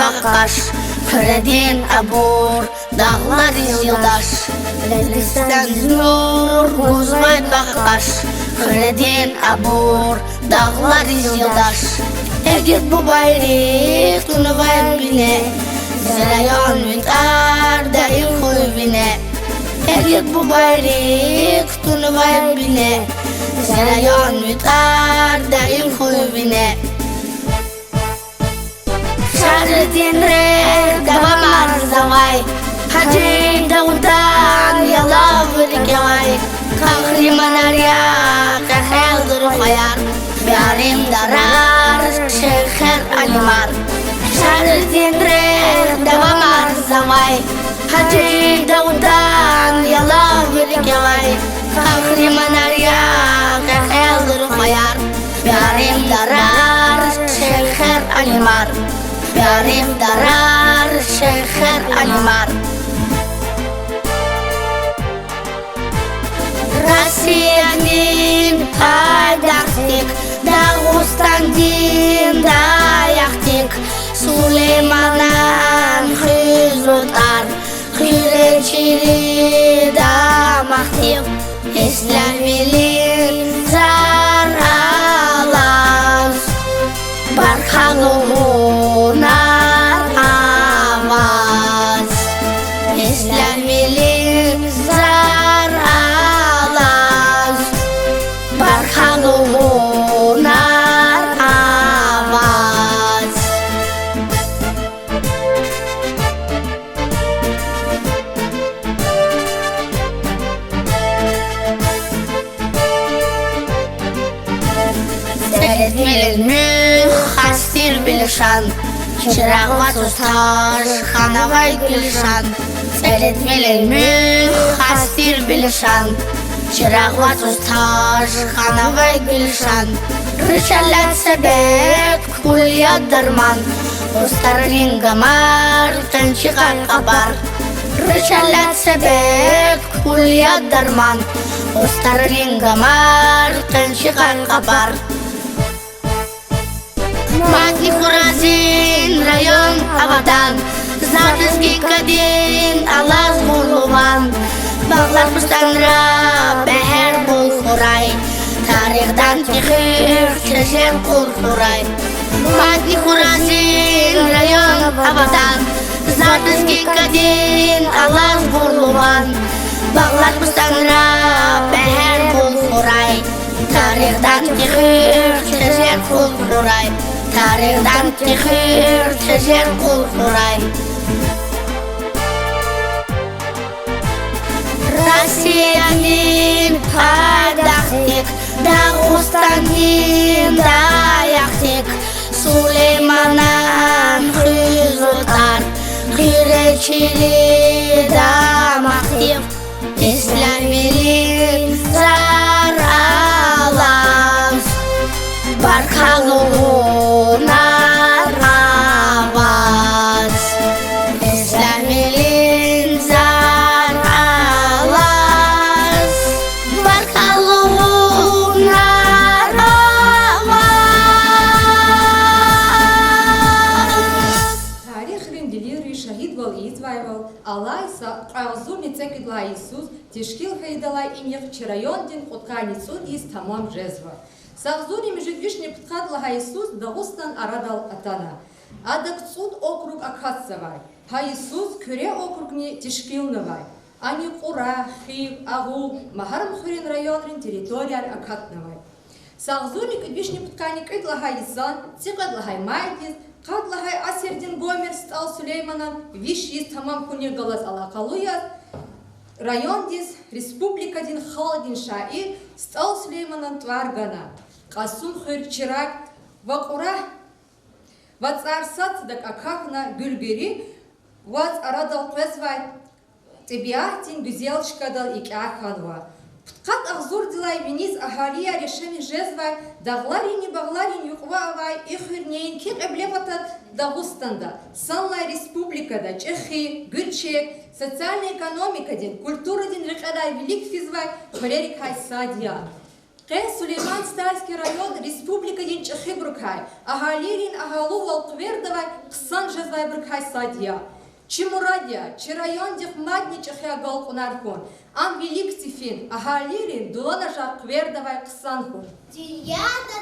бақаш, Күреден абур, дағлар изилдаш. Ләлістен зур, гузбай бақаш, Күреден абур, dağlar izildaş. Egit bu bayrik tunuvayım bine, Zelayan mütar daim kuyvine. Egit bu bayrik tunuvayım bine, Zelayan mütar daim kuyvine. Şarıdin rek davam arzavay, Hacı Davut'tan yalav ülkevay. Kahriman arya kahel rufayar, Yarim darar şeker alimar. Şarıdin rek davam arzavay, Hacı Davut'tan yalav ülkevay. Kahriman arya kahel rufayar, Yarim darar şeker alimar. Yarim darar şeker alimar. Россияның пайдақтық, Дағыстандың даяқтық, Сулейманнан хызотар, Хиречили дамақтық, Исламилин зар алаз, Бархалуғунар аваз, Исламилин зар алаз, Бархалуғунар аваз. Сәлетмелін мүх хастир білішан, Чырағыма тұстар ханавай гүлшан. Сәлетмелін мүх хастир білішан, Чырағыма тұстар ханавай гүлшан. Рычалат сәбет күлия дарман, Остарлин гамар тәнчіға қабар. Рычалат сәбет күлия дарман, Остарлин гамар тәнчіға қабар. Матни Хуразин, район Авадан, Затыски Кадин, Алаз Булуван. Бағлар Бустанра, Бәхер Бұл Хурай, Тарихдан Тихир, Чешен Құл Хурай. Матни Хуразин, район Авадан, Затыски Кадин, Алаз Булуван. Бағлар Бустанра, Бәхер Бұл Хурай, Тарихдан Тихир, Чешен Құл Хурай. Тарихдан тихир, Чешен Құл Хурай. Россияның пайдақтық, Дағыстандың даяқтық, Сулейманнан хызотар, Хиречили дамақтық, Исламилин зар алаз, Бархалуғунар аваз. Исламилин зар алаз, Бархалуғунар аваз. Тарих ренделири шахид вал извайвал, Алайса қағзурни цекидла Иисус, Тишкил хайдалай имех чарайондин уткани суд из тамам жезва. Савзури междвишне птхадла Иисус Дагустан арадал атана. Адак суд округ Акхатсавай. Иисус күре округни Тишкилнавай. Ани Кура, Хив, Агу, Махарам Хурин районрин территорияр Акхатнавай. Савзури квишне птхани кидла Исан, Цикадла Майдис, Кадла Асердин Гомер стал Сулейманам, Виш из тамам куниргалас алакалуяс, район дис республика дин Халадин Шаир стал Сулейманам Тваргана. Қасум хыр чирак вақура вацарсат дак акахна гүлгери вац арадал қвезвай тебиахтин гүзелшкадал икяханва. Птқат ахзур дилай виниз ахария решени жезвай дағларини бағларин юқвавай ихырнейн кек эблематат Дагустанда, Санлай республикада, Чехи, Гүрчек, социальная экономика дин, культура дин рекадай велик физвай, хрерик хай садья. Сулейман Стальский район республика Янчахи Брукай. Агалирин агалу волтвердовай ксан жезвай Брукай садья. Чемурадья, чирайон дев мадни чахя галкунархун. Ан велик тифин, агалирин дулона жаквердовай ксанхун. Dünyada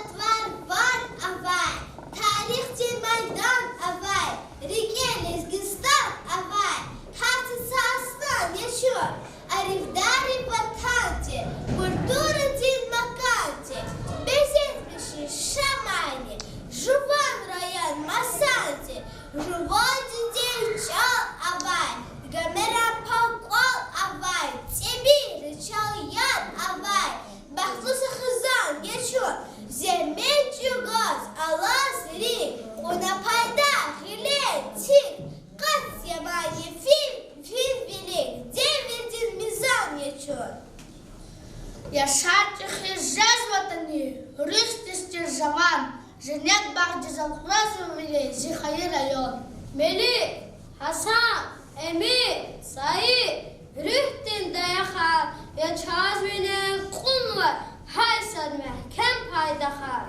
var avay, tarihçi meydan avay, Rigen Ezgistan avay, Hatsasastan yaşıyor, Arifdari vatanti, Kurduratin makanti, Bezetmişi şamani, Juvan rayan masanti, Juvanti devçal avay, Gamera pakol avay, Tebir çalyan avay, Bahtısı hızan geçiyor. Zemet yugaz alas rik. Ona payda hile tik. Kat yamani fil bilik. Devirdir mizan geçiyor. Yaşar çıkacağız vatanı, rüstüstü zaman. Cennet bahçe zavklas ömrü, zihayır ayon. Melih, Hasan, Emir, Said, rühtün dayakar. Yaşar beni kullar, haysan mehkem paydakar.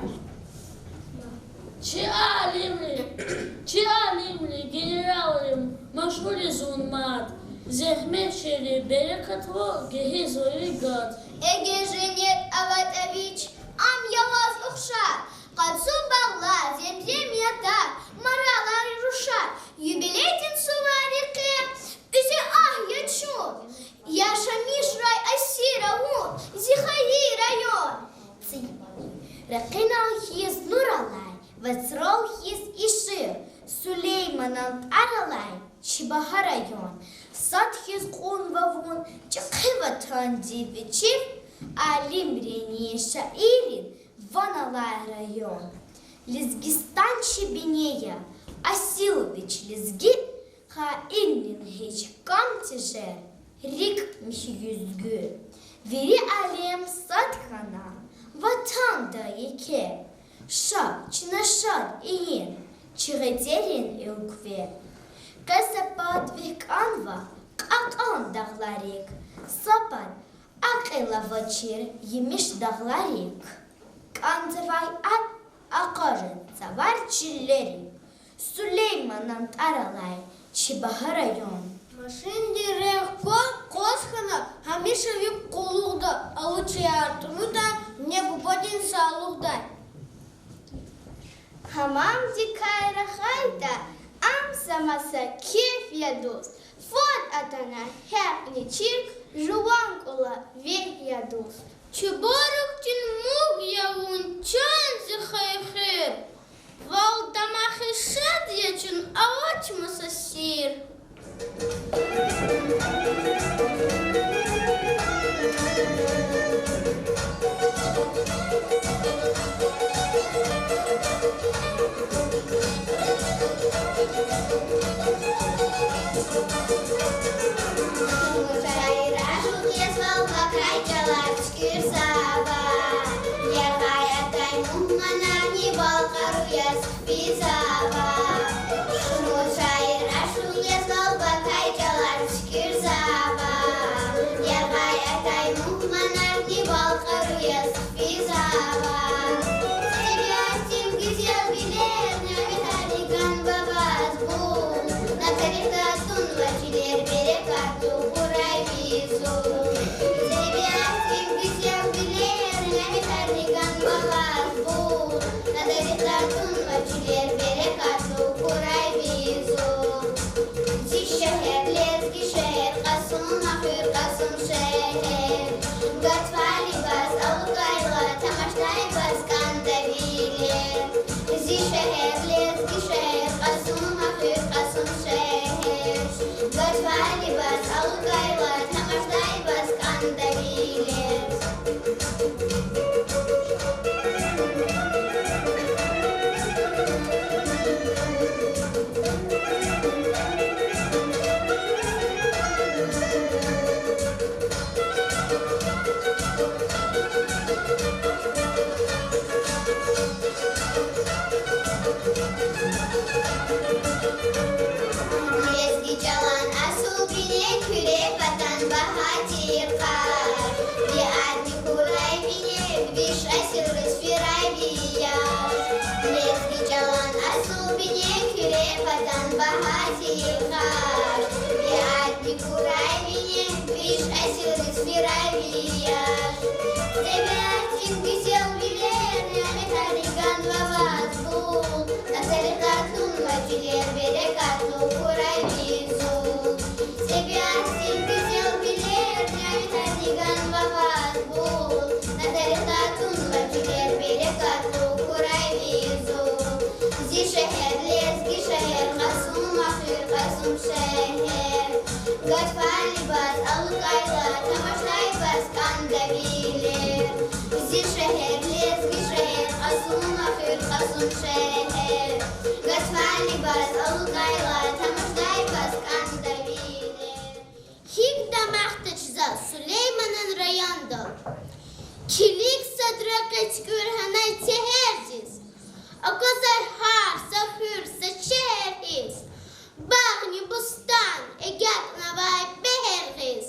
Çi alimli, generalim, maşhuri zulmat. Zehmet şeri, berekat vol, gehiz oligat. Ege Cennet Avataviç am yalaz ıkşar. Katsum bağlar, zemzem yatar. Maralar ruşar. Юбилейtin suvariki. Üze ah yaşur. Yaşamış ray asira un. Zihayi rayon. Rakina his nuralay. Vatsrol his işir. Süleyman'ın aralay. Çibaha rayon. Sat his kun vavun. Çıkıvatan diviçif. Alimreni şairin. Vanalay rayon. Lizgistan şibineya. Asilovich lizgi. Hainin hiç kam tişer. Rikmiş yüzgü. Veri alem satkana. Vatanda yeke. Şap çinaşar iyin. Çiğeterin evkve. Kasapat vekanva. Kakan dağlarik. Sapan akela vachir yemiş dağlarik. Kantıvay at akarın savar çillerik. Süleyman'ın aralay. Çibaha rayon. Машин легко, косхана, хамиша вип колугда, а лучше артмута, не бупотин салугда. Hamam dikayra hayda. Am samasa keyf yadus. Fod atana her niçirk. Juvan kola ve yadus. Чуборок тин муг явун, чан зихайхир. Валдамахи шад ячин, авач масасир. Şair aşık yazval bakay çalar çıkırsava. Yagay atay muhmana ni balkaru yaz pizava. Şunu şair aşık yazval bakay çalar çıkırsava. Yagay atay muhmana ni balkaru yaz pizava. Seviyorsun güzel bilir ne vitaligan babaz bu. Na karikatun vaçiler berekatlu kuray. багаті хат, біатні кураві, віж асюри свіравія. Тебятін кисел білерне, металіган вавазу, на целикатун ватілер берекату куравізу. Тебятін кисел білерне, металіган вавазу, на целикатун ватілер берекату куравізу. Зи шехер лезги шехер, қасум махир қасум шехер. Гатфали баз алукайла, тамаштай баз кандавилер. Зи шехер лезги шехер, қасум махир қасум шехер. Гатфали баз алукайла, тамаштай баз кандавилер. Хигда махтачза Сулейманан райондал. Килик садракач курханай цехердис. Оказар хар сахыр сачердис. Бағни бустан эгят навай бехердис.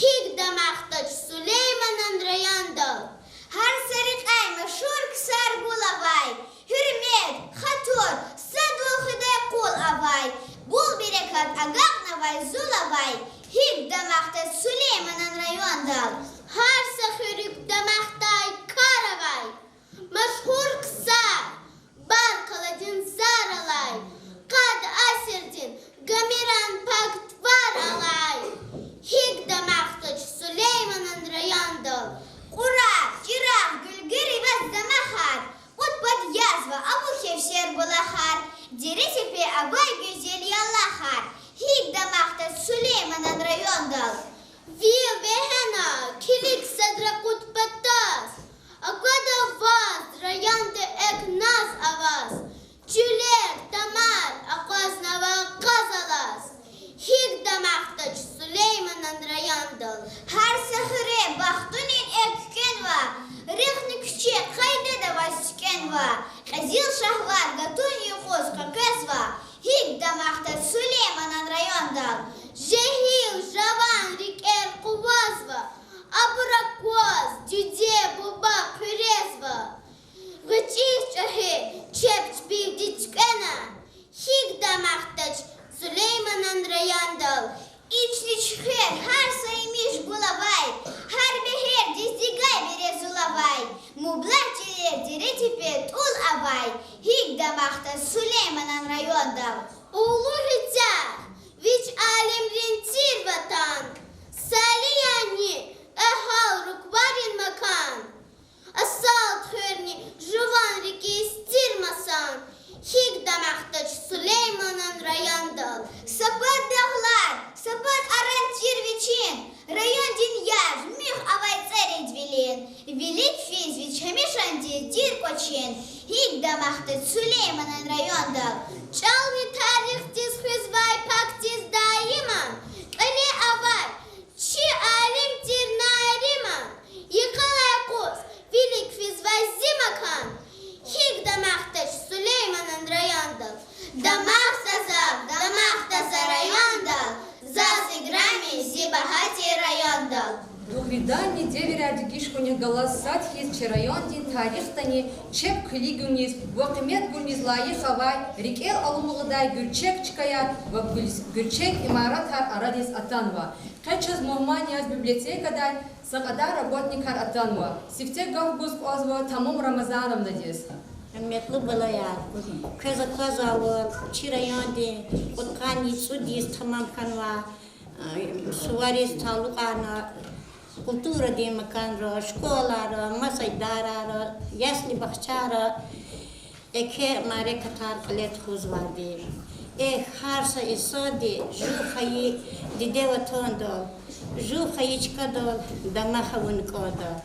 Хигда махтач Сулейманан райондал. Хар сарикай машур ксар булавай. Hürmet, hatır, sadıl hıday kul avay. Bul berekat agak navay zulavay. Hik damakta Süleyman'ın rayondal. Har sahürük damaktay karavay. Maşhur kısar, bar kaladın saralay. Kad asirdin, gamiran pakt var alay. Hik damakta Süleyman'ın rayondal. Kura, cirak, gülgiri ve zamahar. Вот под язва, а в ухе всер балахар. Дери тебе абай гюзель яллахар. Хик дамахта Сулейманан райондал. Вил бехена, килик садракут патас. Акада ваз, районда эк наз аваз. Чулек, тамар, аказ нава казалас. Хик дамахта Сулейманан райондал. Хар сахыре бахтунин эк кенва. Рехни кче, хайде да васкенва. Хазил шахвар, гатун юхоз какезва. Хик дамахта Сулейманан райондал. Жехил, жаван, рикер кувазва. Абракоз, дюде, буба, пюрезва. Гачив чахе, чепч бив дичкена. Хик дамахта Сулейманан райондал. İçli çıkır, her saymış bulavay. Her beher dizdigay bire zulavay. Mublar çiler dire tipe tul avay. Hik damakta Süleyman'ın rayonda. Oğlu hıcar, viç alemrin tir vatan. Saliyani, ehal rukbarin makan. Asal tхörni, juvan riki istirmasan. Hik damakta Süleyman'ın rayonda. Sapat dağlar, sapat arantir viчин. Район Диньяж, мих авай царить велин. Велик физвич, хамишанди дир кочин. Хик дамахты Сулейманан райондал. Чалви тарих тиз хызвай пак тиз даиман. Кале авай, чи алим тир нариман. Якалай кос, велик физвай зимакан. Хик дамахты Сулейманан райондал. Дамах таза райондал. За сыграми зибахати райондал. Двухвиданни деверяди гишкуни голосат хиз чарайондин тарихтани чеп кылигунис вакымет гунис лайы хавай рикел алумугыдай гүрчек чкая ва гүрчек имаратхар арадис атанва. Кайчас Мухманияс библиотекадай сакада работникар атанва. Сифте гавгуз озва тамом Рамазановна дес. Метлу балая, каза чирайонди, откани судис тамам канва, суварис талукана, культура демаканра, школара, масайдара, ясли бахчара, эке маре катар калет хузварди. Харса исоди, жухаи дидеватондол, жухаичкадол, дамахавун кодол.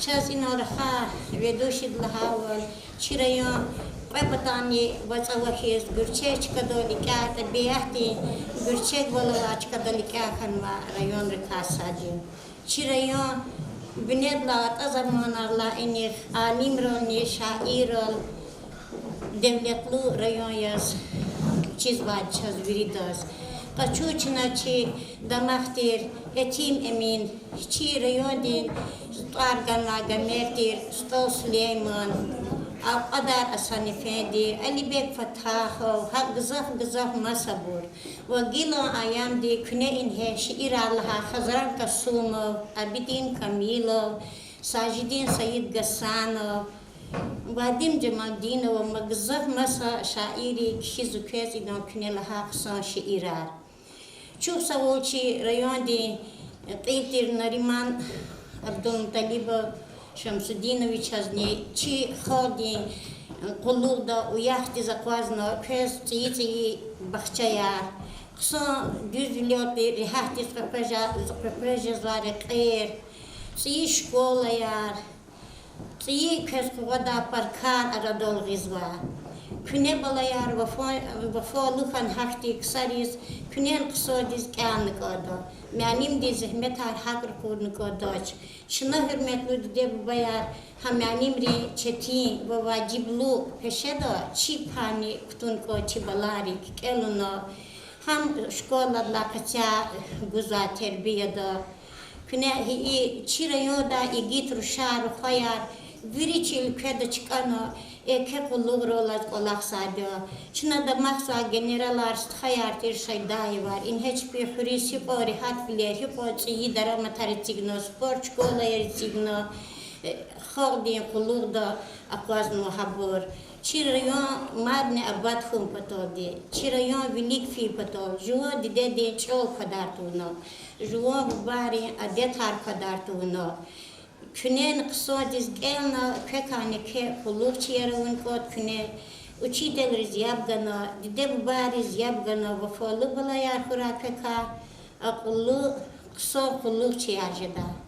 Час инорха, ведущий длахавол, чирайон, пепатани, бацавахис, гурчечка доликята, биахти, гурчек воловачка доликаханва, район река садин. Чирайон, бнедла, тазамонарла, иних, анимролни, шаирол, девлетлу район яс, чизвать, час виридас. Качучина чи дамахтир, этим эмин, чи райондин, Аргана, Гамертир, Стол Сулейман, Adar Hasan Efendi, Ali Bek Fatahov, Gızaf Masabur. Ve gila ayamdi küne inhe şiir Allah'a Hazran Kasumov, Abidin Kamilov, Sajidin Said Gassanov, Vadim Cemaldinov, Magzaf Masa şairi kişi zükez idan küne laha kısan şiirar. Çok savolçi rayonde Qeytir Nariman Abdülmutalibov, Шамсудинович азни чи ходи колуда уяхти заквазно кез цити бахчаяр кса düzlüyote rihahti скрепежа зваре қер ци школа яр ци кез кувада паркар арадол гизва küne balayar vafaluhan hafti ksaris künen kısodiz kânik oda menim de zahmet hakr kurnik odaç şuna hürmetli de bu bayar ha menim ri çetin ve vaciblu peşeda çi pani kutun ko çi balari keluna ham şkola la kaça guza terbiyede küne hi çi rayoda igit ruşar khayar viriçil keda çıkana Eke kulluğrolar kolaksadı. Çına da mahsa generalar hayartir şeydayı var. İn hiçbir hürris hipo rihat bilir. Hipo çiği darama tarıcıgno, spor çikola yarıcıgno. Xogdin kulluğda akvazno habur. Çirayon madne abad hum patodi. Çirayon vilik fi patod. Juo dide de çol kadar tuğno. Juo bari adet har kadar tuğno. Künen kısodiz gelna kekane ke kuluk çiyarın kot küne uçidelriz yapgana dide bariz yapgana vafalı balayar hura keka akıllı kısa kuluk çiyarjeda.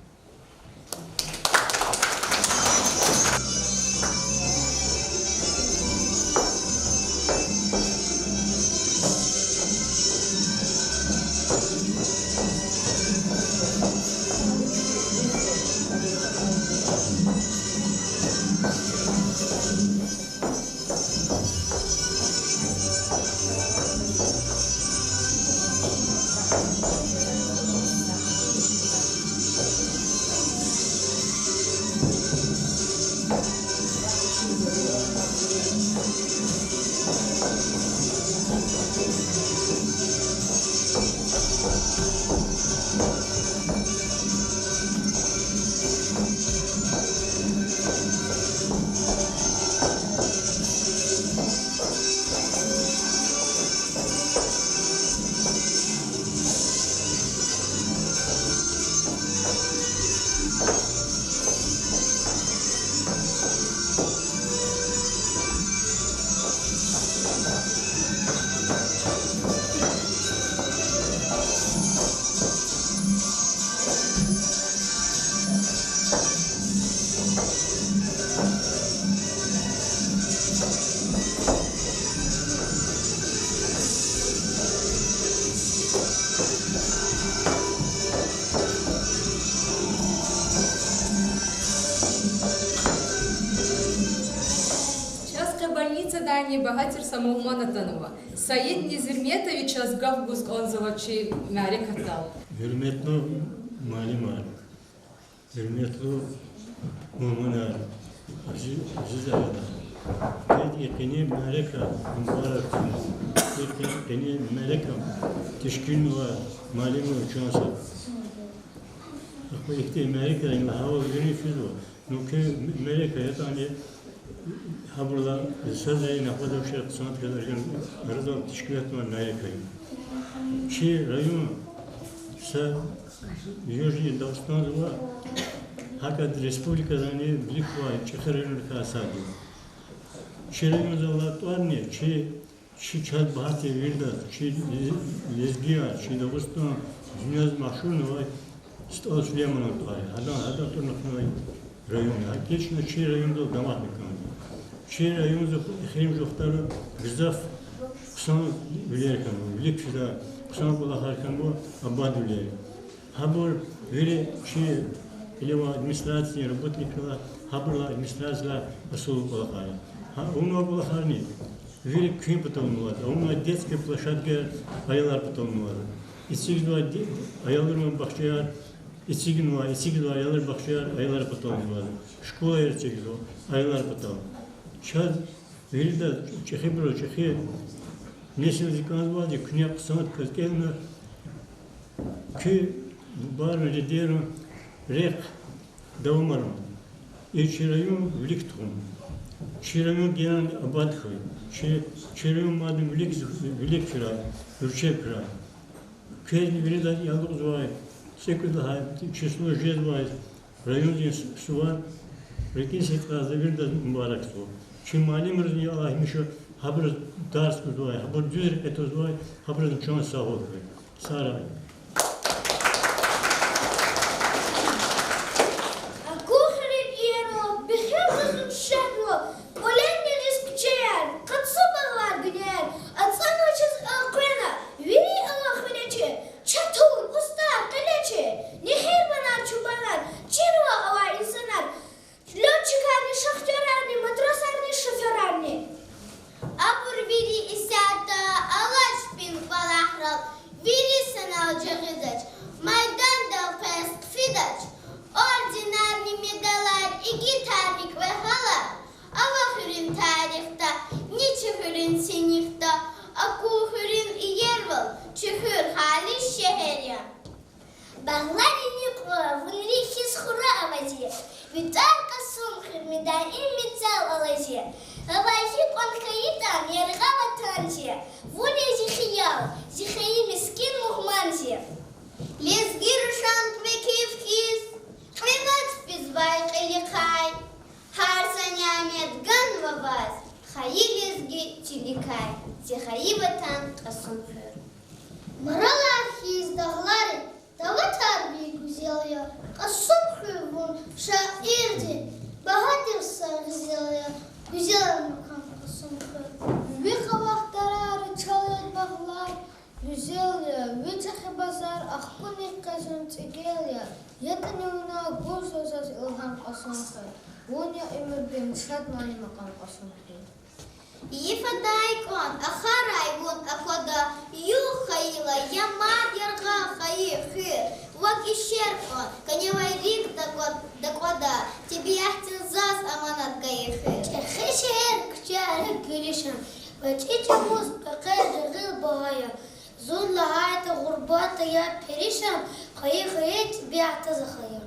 Дани багатір самоумана танова. Саид Низирметович азгав гузгонзовачи мәре катал. Hürmetli malimar, hürmetli mu'minler, aziz ağalar. Yekini meleka, mübarek, yekini meleka, teşkil var, malimi uçansa. Akba ikti meleka, in hava günü füzo. Nuke meleka yatani haberler sözleri nakada bir şey sanat kadar yani aradan teşkilat var melekayım. Şey rayon sa Южный Дагестан var. Hakkad Respublika'dan birlik var. Çekerler kasadi. Şerimiz Allah tuanne. Çi çad bahati virda. Çi lezgiya. Çi Dagestan. Dünyaz mahşur ne var. Stal Süleyman var. Hada turnakna rayon. Hakikaten çi rayonda damak mekan. Çi rayonda xeyim joktarı güzaf kısan bilir kan. Birlik fida. Kısan bula harkan bu abad bilir. Habur veri şey ilava administrasyon работникlar haburla administrasyon asıl olakar. Ha onu olakar ne? Veri köyün patolmular. Onu детская площадка aylar patolmular. İçigin var aylarımın bakışlar. İçigin var aylar bakışlar aylar patolmular. Şkola yerçekiz o aylar patol. Şad veride çehi bro çehi nesil zikans bazı künye kısmet kız gelme ki bar önce diyelim rek davmarım. İçeriyum vilik tuğum. Çiriyum gelen abad kıy. Çiriyum madem vilik kira, ürçe kira. Kez veride yalnız var. Seküde hayat, çeşme jez var. Rayon diye su var. Rekin setkazda bir de mübarek su. Şimdi malim rızı Allah'ım şu haber ders kurduvay, haber düz etozvay, haber çoğun sağ ol. Saray. Yifadaykon, Ахарайвон, Акода, Юхаила, Ямад, Ярга, Хаихи, Вакишеркон, Каневайрик, Дакода, Тибияхтин Зас, Аманат Гаихи. Хешер, Кчарик, Гришан, Вачича музыка, Кайда, Гилбая, Зун лагайта, Гурбата, Я Перишан, Хаихи, Тибияхта Захая.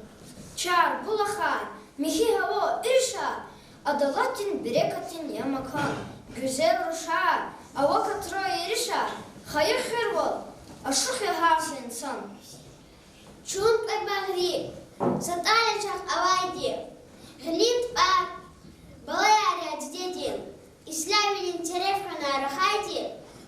Чар, Булахай, Михиаво, Ирша, Адалатин, Берекатин, Ямакан, Güzel ruşar, ava katıra erişer, hayır hırvol, aşık yaharsın insan. Чунт Багри, Саталичах Авайди, Глинт Бар, Балаярия Дедин, Исламилин Терефкана Рахайди,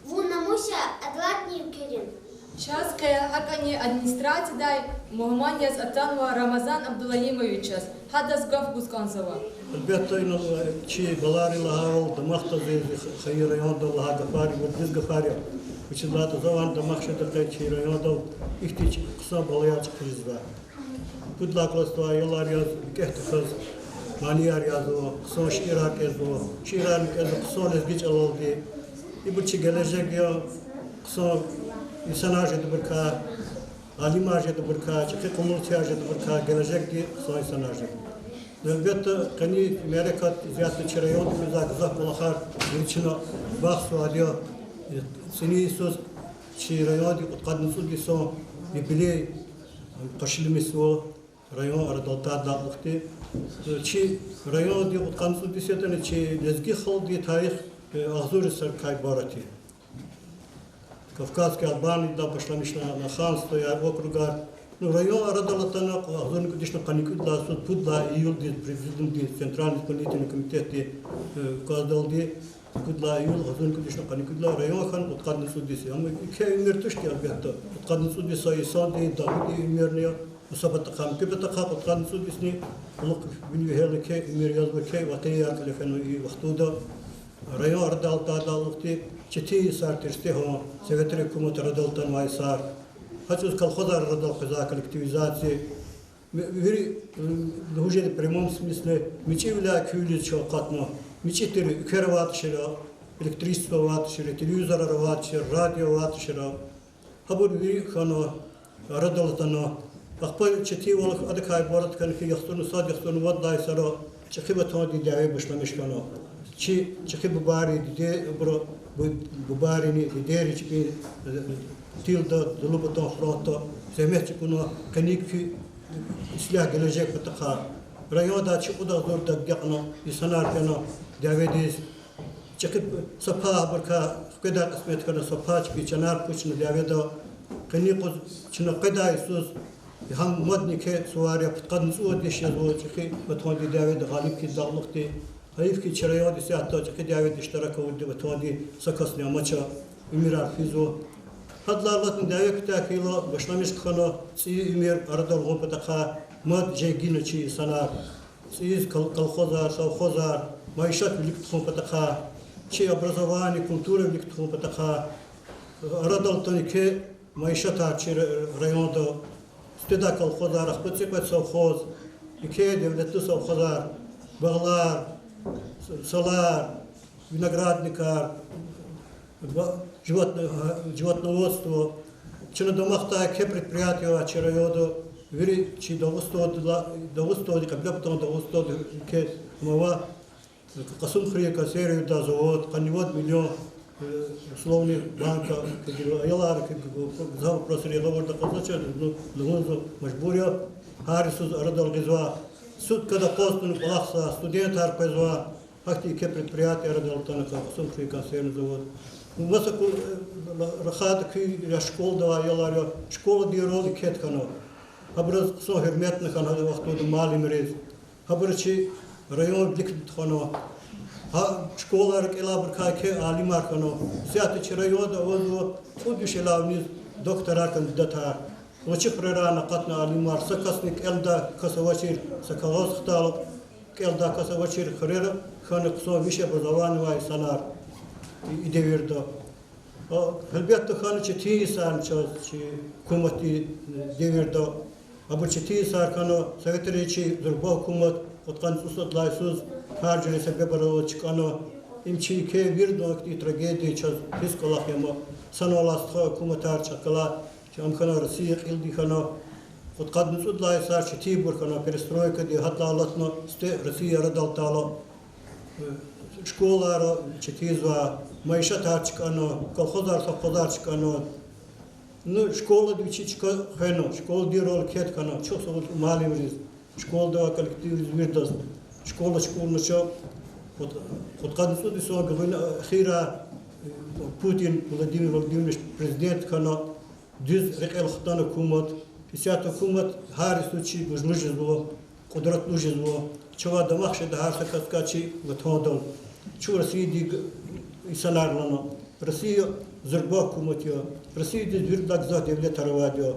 Вунамуся Адлатним Керин. Час кая хакани администрации дай Мухаммадияс Атанова Рамазан Абдулаимовичас, хадас гав Гусконсова. البيت إنه شيء بلاري لها ودمخت زي خير يوم لها قفاري ودز قفاري وش لا تزوان دمخ شد قيد شيء يوم دو إختي قصة بليات خريزة بود لا كلاستوا يلا رياض كهت خز مانيا رياضو قصة شيرا كذو شيرا كذو قصة لزجيج الله يبغى شيء جلسة كيا قصة إنسان عجد بركة عالم عجد بركة شيء كمولتي عجد بركة جلسة كي قصة إنسان عجد البته کنی مرکات زیاد چرایون میزد زخم بالاخره میچنا باخت سوالیا سنی سوز چرایادی قد نسودی سو بیبلی قشل میسو رایون اردالتا داختی چی رایادی قد نسودی سیتن چی لزگی خالدی تاریخ آزور سرکای باراتی کافکاس که آلبانی دا باشلمیشنا نخانست یا اوکروگار Ну, район Арадалатана, Азон, конечно, Каникудла, Судпудла, Июл, президент, Центральный исполнительный комитет, Каздалди, Пудла, Июл, Азон, конечно, Каникудла, район Хан, Уткадный судиси. А мы кей мертушки, Альберта, Уткадный судиса, Исанди, Давиди, Мирния, Усабатахам, Кипетахам, Уткадный судисни, Лук, Винюхелы, Кей, Мирьязбы, Кей, Ватея, Калифену и Вахтуда, район Арадалта, Далухти, Чети, Сар, Тирстехо, секретарь Кумата Арадалтан, Майсар, Хочу колхоза родил за коллективизации. В уже прямом смысле мечи вля кюли чокатно. Мечи тери керват шира, электричество ват шира, телевизор ват шира, радио ват шира. Хабур ви хано родил тано. Ахпай чти волх адкай борот кан ки яхтун сад яхтун вад дай сара. Чхиба тоди давай башламиш кано. чи бубари де бро бубарини дери чи тилда долубатон фронто земеч куно каникфи исля gelecek bataqa rayonda çıkıda zorda yakına insanlar kana davediz çıkıp sapa barka kadar kısmet kana sapa çıkı çanar puçnu daveda kani qoz çna qada isus ham modni ke suarya patqan suud diş yazo çıkı batqan daved galip ki dağlıqti hayf ki çarayo disi hatta çıkı daved iştirak oldu batqan sakasnya maça ümirar fizo Hadlarlatın davek takilo başlamış kana si ümir arada olgun pataka mad jegin çi sanar siz kolxozar совхозар maişat birlik tuğum pataka çi образование культура birlik tuğum pataka arada oltani ki maişat arçı rayonda steda kolxozar axpatsepat совхоз iki devletli совхозар bağlar salar vinogradnikar животноводство, чи на домах таке предприятия, чи району, вірі, чи до устоди, кабля потом до устоди, ке мова, касум хріка, серію да завод, канівод мільйон, условний банка, аялар, зав просили, говорда, казача, лугунзу, мажбуря, харисуз, арадал гизва, суд, когда постун, палахса, студент арпезва, ахти, ке предприятия, арадал танака, касум хріка, серію завод. Mesela rahat ki şkolda ayalar ya şkola diyor oldu ket kana. Habraz so hürmetne kana da vakti mali meriz. Habrçi rayon dik kana. Ha şkolar ela bir kake alimar kana. Siyat çi rayon da oldu xud şelavni doktora kandidata. Oçi prera naqatna alimar sakasnik elda kasavaçir sakavas xtal elda kasavaçir xrera xana so vişe образование vay sanar. İdevirdi. Elbette kanı çetiği sarınca hükümeti devirdi. Ama çetiği sarkanı Sovyetler içi durba hükümet otkan susatlaysız harcını sebep aralı çıkanı imçi ke bir dönemde tragedi çaz psikolog yama sanolastı hükümet harçakala çamkana Rusya ildi kanı otkan susatlaysız çetiği burkanı perestroika di hatta Allah'ın ste Rusya radaltala школалар читизва маишат арчкано колхозар чкано ну школа дичичка хено школа дирол кеткано чосол малимриз школда коллектив вирдас школа школночо вот кадсу дисо гвин ахира Путин Владимир Владимирович президент кано düz рекел хтан hükümet исят hükümet har случай бужмужиз было кудратлужиз было чова дамахшеда har сакаскачи ватодол Чу Россия insanlarla Россия зурба hükümetiyo Россия dürdак za devlet aravadiyo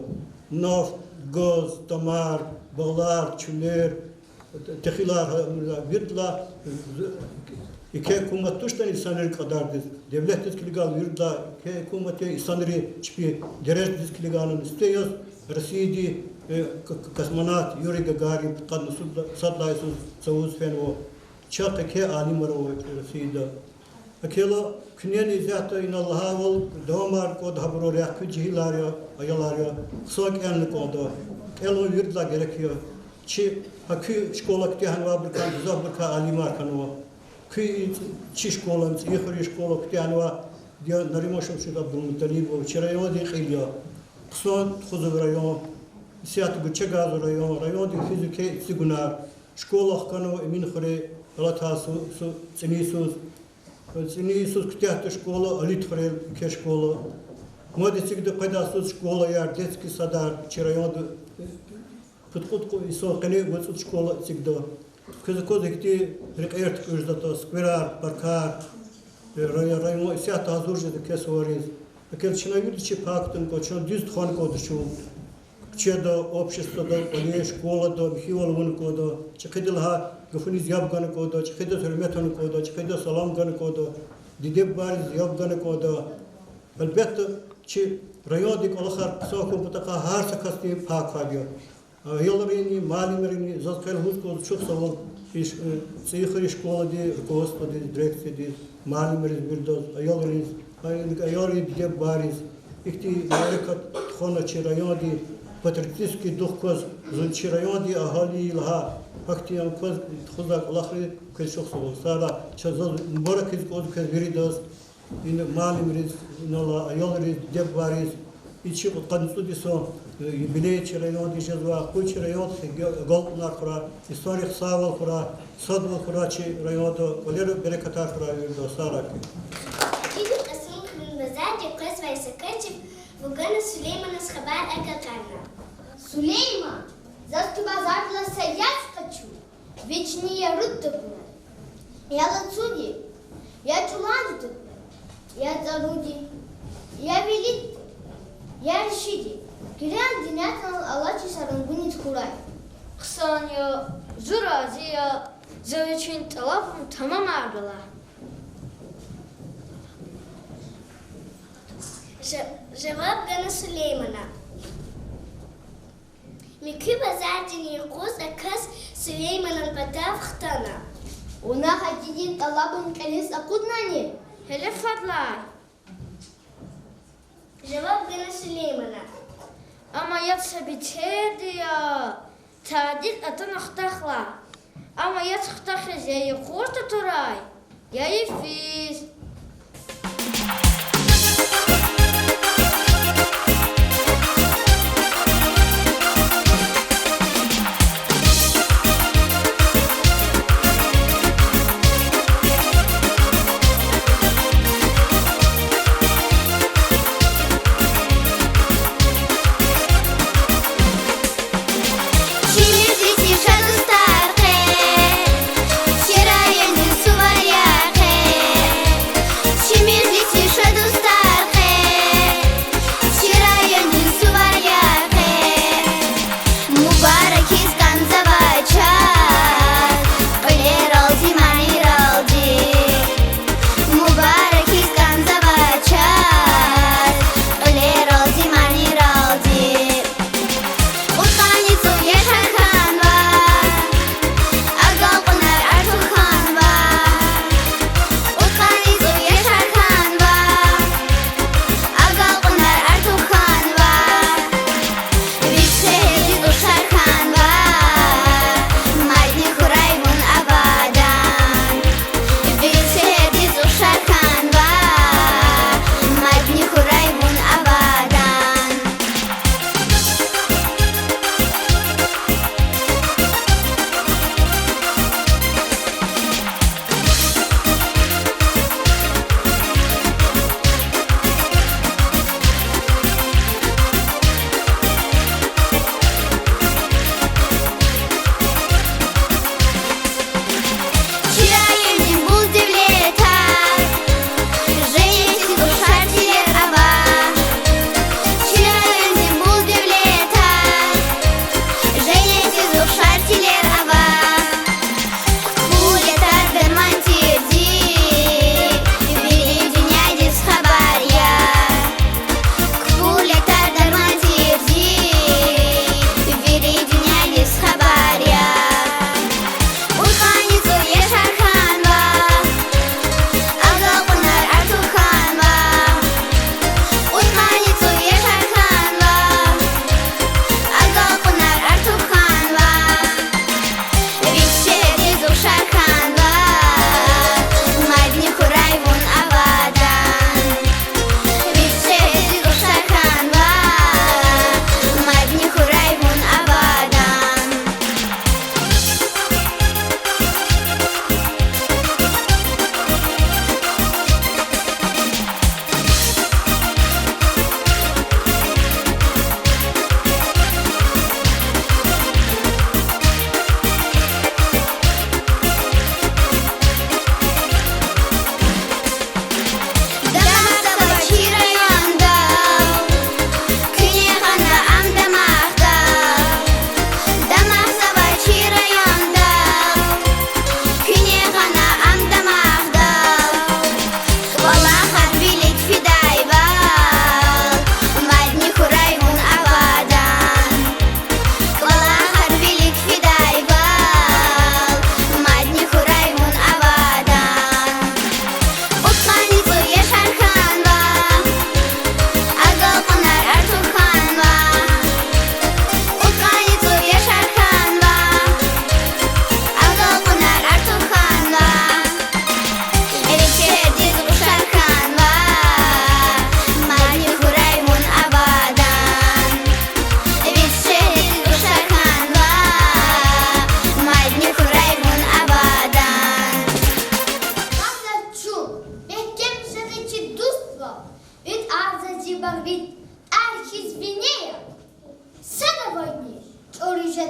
naf gaz damar bağlar çüller tehilar virdla iki hükümet tuştan insanlar kadardır devlet diskiligal virdla iki hükümeti insanları çipi derez diskiligalın istiyoruz Россия космонавт Юрий Гагарин kadın sadlaysız savuz fenvo Çakı ke alim arağı Rusya'da. Akela künyen izahta in Allah'a ol doğmar kod habro reakü cihilar ya ayalar ya kısak enlik oldu. Elo yurdla gerekiyor. Çi hakü şkola ktihan var bir kan güzel bir kan alimar kanova. Kü çi şkola yıkırı şkola ktihan var diye narimoşum şurada bulun talibu çirayo diye khiliya. Kısan xuzu rayon siyat bu çegaz rayon di fizike sigunar şkola kanova emin khore Галата ценисус ктяхта школа, алитфрел ке школа. Модицигде пайдасус школа яр детский садар, чирайонда подходку исо кене вот школа цигда. Козекти рекерт куждата скверар, паркар, район сята азуржеде ке суарез. Акел чинавид чи пактын кочон düz хон кодшу. Чеда обществото, оле школа до михивал кода, чекедилха Гуфуниз ябганы кода, чекеде hürmetаны кода, чекеде саламганы кода, диде бариз ябганы кода. Elbette ki rayondik olakar sokum butaka har sakasti pak fadiyo. Yollarını, malimlerini, zatkal huzkodu çok savol. Seykhari şkola di, rukovodstvo di, direkcija di, malimleriz bir doz, ayollarını dide bariz. İhti marekat tkona çi rayon di, патриотический дух коз зунчи райони ахали лха фактиям коз худак лахри кешох сара чазал борак из коз кез виридос ин малим риз нола айол риз дебварис ичи конституцион юбилей район дижазва куч район гол нахра историк савал хра садвал храчи район то валер береката хра до сара إذا قسمك بالمزاج قسوة يسكتشف وقنا سليمان سخبار أكاكانا سليمان زادت بازار لسياس قتشو ويجني يرد تبنا يا لتسودي يا جلاد تبنا يا زرودي يا وليد يا رشيدي كريان ديناتنا الله تسارن بني تكوراي Kısanyo, Zuraziya, Zöveçin talafım tamam ardılar. جواب قنا سليمانا مكي بزاجني يقوز أكس سليمانا البتاف اختنا ونا حديدين طلبن كنيس أقودناني Hele fadlar. جواب قنا سليمانا Ama yatsa biterdi ya. Tadil atın aktakla. Ama yat aktakla ya koşta turay. Ya ifiz. Шадустархе, Шираянин суваряхе,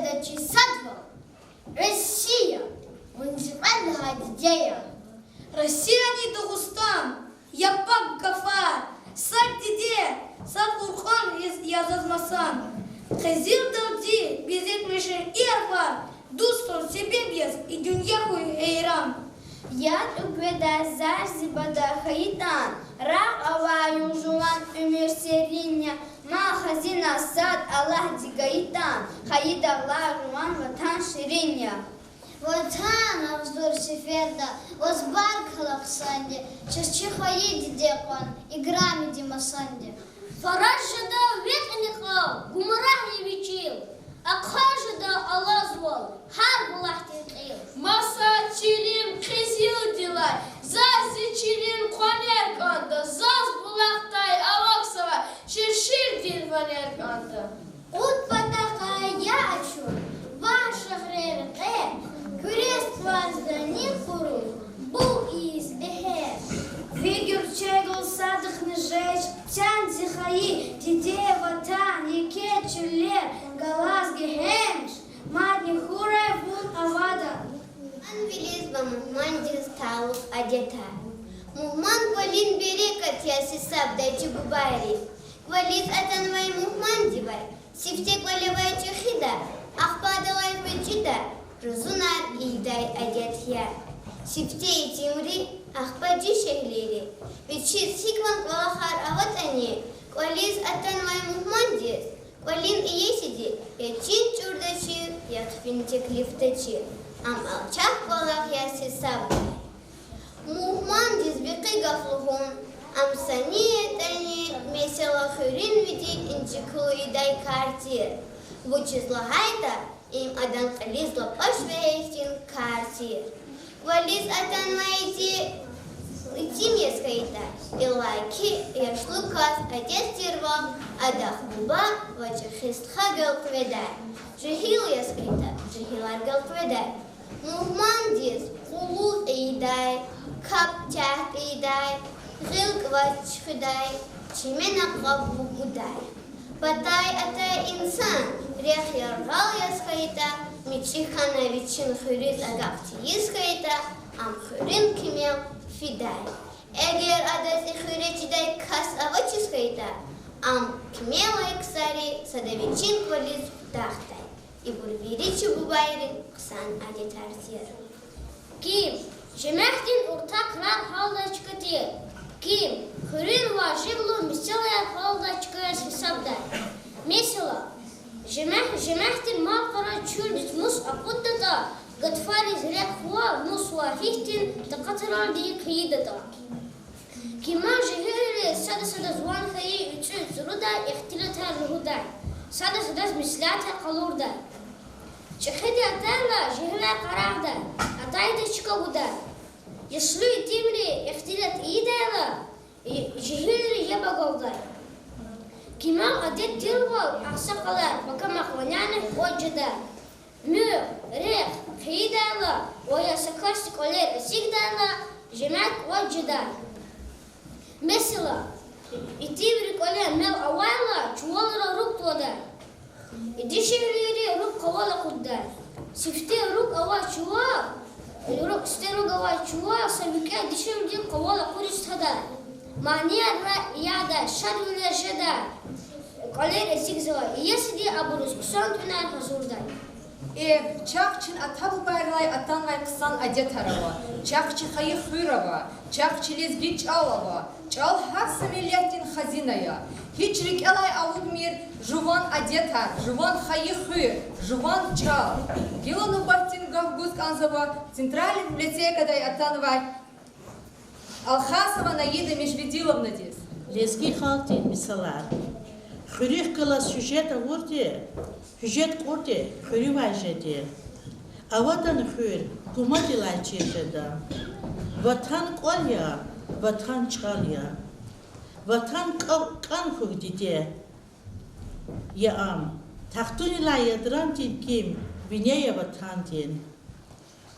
следующий садвал. Россия, муниципальная идея. Россия не Дагестан, Япак Гафар, Сад Диде, Сад Урхан Язазмасан. Хазир Далди, Безек Мишен Ирфар, Дустор Себебьес и Дюньяху Эйрам. Яд үкведа Зарзибада Хаитан, Рак Аваю Жуан Умир Сериня, Ма Хазина Сад Аллах Дигаитан, Хаида Аллах Жуан Ватан Шириня. Ватан Авздор Сеферда, Озбар Халахсанди, Часчихаиди Декван, Играми Димасанди. Фарашада ветникал, гумарах не вечил, Акхажада Аллазвал, Хар Булахтинкил. Маса чилим хизил дилай, зази чилим конерканда, заз булахтай аваксава, ширшир дил ванерканда. Ут Патака Ячу, Ваша Хрерте, Крест Вазданин Фуру, Бу из Эхе. Фигур Чегл Садах Нежеч, Тян Зихаи, Тидея Ватан, Еке Чулер, Галас Гехемш, Мадни Хуре Вун Авада. Анвилизба Мухман Дисталов Адета. Мухман Квалин Берекат Ясисаб Дайчи Губайри. Квалит Атанвай Мухман Дивай. Сифте Квалевай Чухида. Ахпадалай Печида. Рузунар Ильдай Адетья. Сифте и Тимри. Ахпаджи Шехлири. Вечит Сикван Квалахар Аватани. Квалис Атанвай Мухман Дис. Квалин Иесиди. Ячин Чурдачи. Ятфинтик Лифтачи. Ам алчах Квалах Ясисаб. Мухман Дис Бики Гафлухун. Ам Сани Этани. Месела Хурин Види Инчикуидай Картир. Вучизлагайта. Им Адан Калис Лапашвейхтин Картир. Квалис Атанвайти. Тимескайта, Илайки, Яшлукас, Отец Тирва, Адахбуба, Вачахистха Галкведай. Жихил Яскайта, Жихилар Галкведай. Мухмандис, Кулу Эйдай, Каптях Эйдай, Гилк Вачхидай, Чименак Вабугудай. Патай Атай Инсан, Рех Яргал Яскайта, Мичихана Вичин Хурис Агапти Яскайта, Амхурин Кимел, Фидай. Эгер адас ихуречидай кас авачискайта, ам кмела иксари садавичин квалис птахтай. И бурвиричи бубайрин ксан адетартир. Ким, Жемехтин уртак рар халдачкатир. Ким, Хурин важивлу мисселая халдачка сисабдай. Месила, Жемехтин малкара чурдит мус апуттата, Гатфари зряк хуа нусуа хихтин тақатаран ди киидата. Кима жигери сада зван хаи учу зуруда ихтилата рухуда. Сада мислята қалурда. Чехеди атарла жигера қарағда. Атайда чикагуда. Яслу итимри ихтилат идайла. Жигери ябаговда. Кимам адет тирвал ахсақалар бакамақ ваняны ходжада. Мür, рех, хидала, оя сакасти колер сигдала, жемак ваджида. Mesela, itibri kolер мел авайла, чуалра рук тода. Идишевлири рук кавала кудда. Сифте рук ава чуа, рук сте рук ава чуа, сабике дишевли кавала курис тада. Мания яда, шадвля жада. Колер сигзала, если абурус ксантвина хазурда. Чахчин атабу байрлай атанвай ксан адетарава, чахчи хаи хырава, чахчи лез гич алава, чал хаса миллиятин хазиная, хичрик элай алудмир, жуван адетар, жуван хаи хыр, жуван чал. Гилону бартин гавгуск анзава, центральная библиотека дай атанвай, Алхасова Наида Межведиловна дис. Лезги халтин мисалар. Хурих кала сюжета вурде, сюжет курде, хурювайжеде. А вот он хур, кумадилай чешеда. Ватан колья, ватан чалия. Ватан кан хугдиде. Я ам. Тахтунила ядрантин ким, винея ватантин.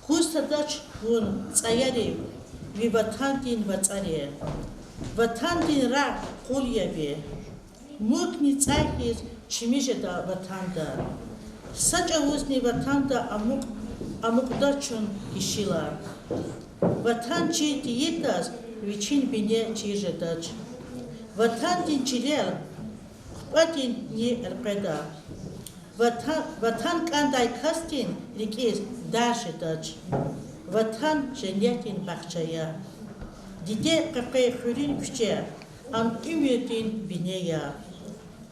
Хустадач хун цаяри, ви ватантин вацаре. Ватантин ра кульябе. Мукни цахис чимижеда ватанда. Saçavuzny vatanda amukdachun işilar. Vatan çi diyetas viçin bine çijedach. Vatan dinçiler kupatin ni erpeda. Vatan kanday kastin rikiz daşedach. Vatan cennetin bahçaya. Dide kakay hürün küçe. An ümitin bineya.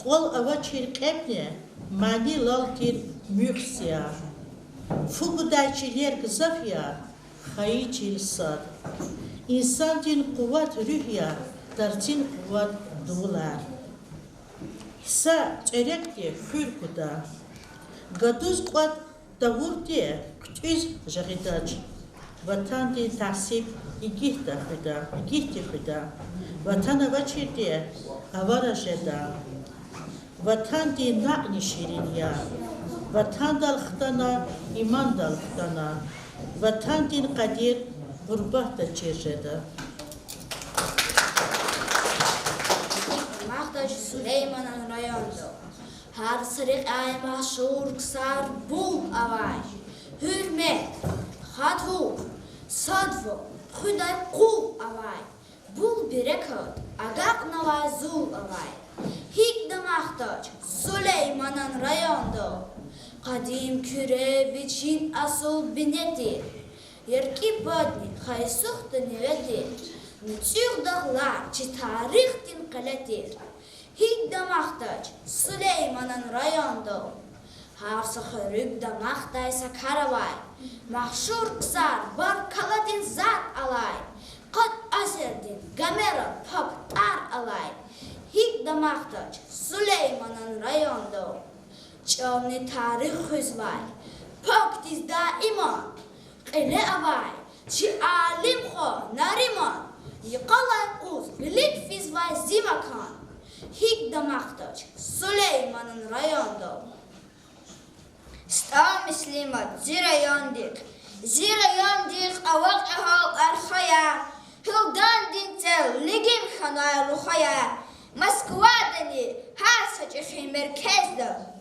Kol avaçir kepne. Mani laltir mürsiya. Fugudayçiler kızafya. Hayıçil sad. İnsan din kuvat rühya. Dartin kuvat dular. Sa çerekti hürkuda. Gaduz kuvat davurti kütüz jahidaç. Vatan din tahsip igihti hüda. Vatan avaçirti avara jeda. Vatan din na'ni şirin ya. Vatan dal xtana, iman dal xtana. Vatan din qadir, gurbah da çirjeda. Maqtaş Süleyman'ın rayonda. Har sırık ay mahşur kısar bul avay. Hürmet, hathu, sadvu, xuday kul avay. Bul berekat, agak navazul avay. Hik de maqtaş Süleyman'ın rayonda. Qadim küre biçin asıl binetir. Yerki badni haysuhta nevetir. Nütüq dağlar çi tarihtin kaletir. Hik de maqtaş Süleyman'ın rayonda. Harsa xörük de maqtaysa karavay. Mahşur kısar bar kaladin zat alay. Qat aserdin gamera pap tar alay. Hik de maqtaş Süleyman'ın rayonda. Çavni tarih hüzvay. Pak diz daima. Qile avay. Çi alim xo nariman. Yıqalay uz bilik fizvay zimakan. Hik de maqtaş Süleyman'ın rayonda. Sta mislimat zirayandik avak ahal arxaya. Hildan dintel ligim xanay ruxaya. Moskvadani har saçı merkezde.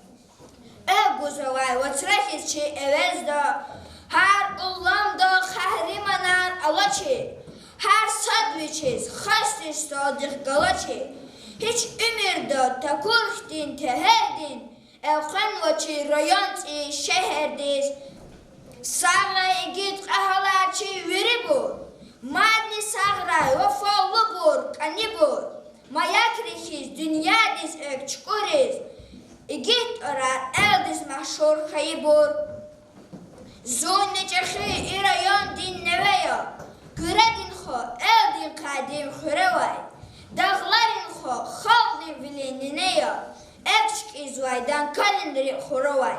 Guzavay vatrahiz çi evezda. Her ullamda kahrimanan alaçi. Her sadviçiz xastiş sadık galaçi. Hiç ümirde takurhdin teherdin. Evxanvaçi rayanti şehirdiz. Sağray git ahalaçi veri bu. Madni sağray vafallı bur kani bur. Mayak rihiz dünyadiz ek çukuriz. Git orar eldiz mahşur hayibur. Zunne çekhi irayan din neveya. Güredin xo eldin kadim xurevay. Dağların xo xaldin vilinine ya. Ekşik izvaydan kalendri xurevay.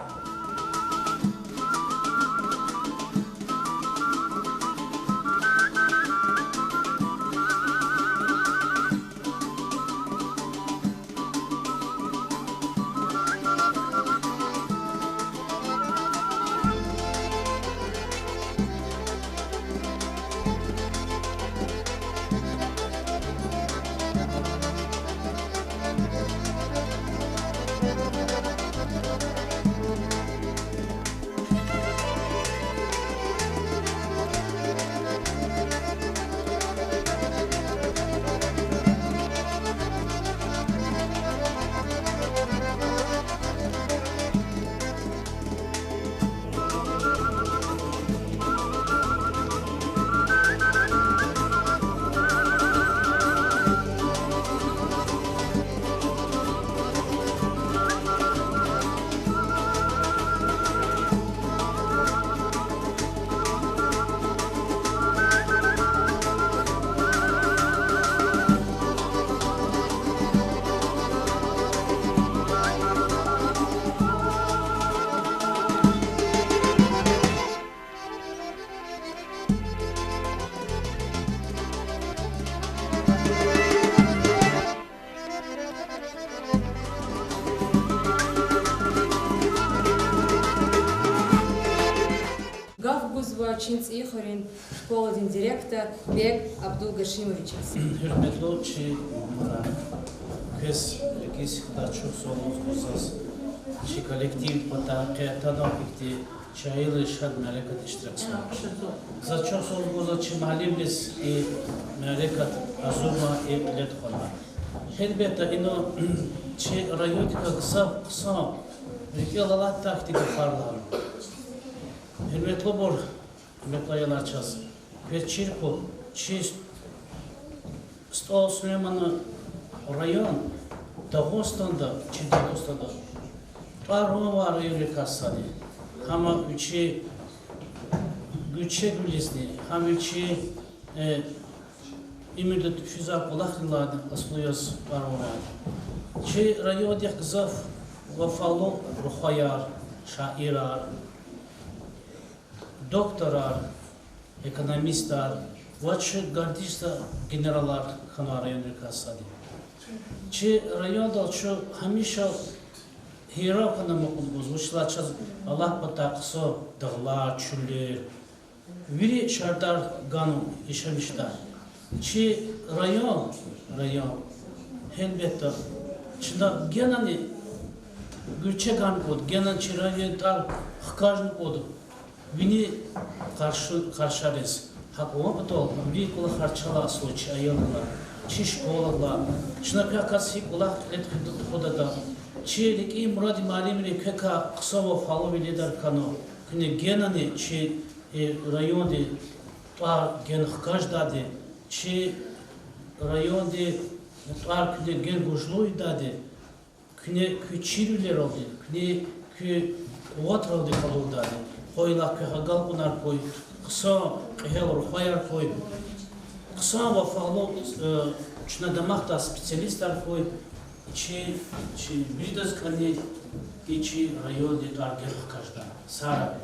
Чинц Ихорин, школа директор Бек Абдулгашимович. Hürmetli Çi Kes Ekis Daçuk Soluz Kuzas чи коллектив потаке танопикти чаилы шад мәрекат иштиракчы. За часов гоза чи малимлис и мәрекат азума и летхона. Elbette ino чи районика кыса рекелала тактика фарлар. Hürmetli bor, hürmetli ayılar çası. Перчирку чист 100 Süleyman'ı rayon Dağıstan'da, Çin-Dağıstan'da Parma var yürü kassani. Ama üçü güçe gülisni, ham üçü İmirde füza kulaklılardı, asılıyoruz parma. Çi rayon diye kızaf vafalı ruhayar, şairar, doktorar, ekonomistlar, vaçı gardista generalar kanı rayonu kassadi. Çi rayonda şu hamişa hira kanı mukul bozmuşlar çaz Allah pataksı dağlar, çüller, viri şartlar ganu işemişler. Çi rayon elbette çında genani gülçe gan kod, genan çi rayon tar hkajn kod. Vini karşılarız. Hak o batol, bir kula harçala soç ayırlar. Çi şkolalar. Şuna piyakası kula etkidir kodada. Çi ki muradi malimini keka kısa ve falı bir lider kano. Kine genani çi rayonda tar gen hkajdadi. Çi rayonda tar kine gen gujluy dadi. Kine küçülüler oldu. Kine kü otraldı kaludadi. Koyla köhagal bunar koy, kısa köhel ruhayar koy, kısa vafalı şuna damakta spesyalistler koy, çi bir de skani içi rayon de target kajda. Sara.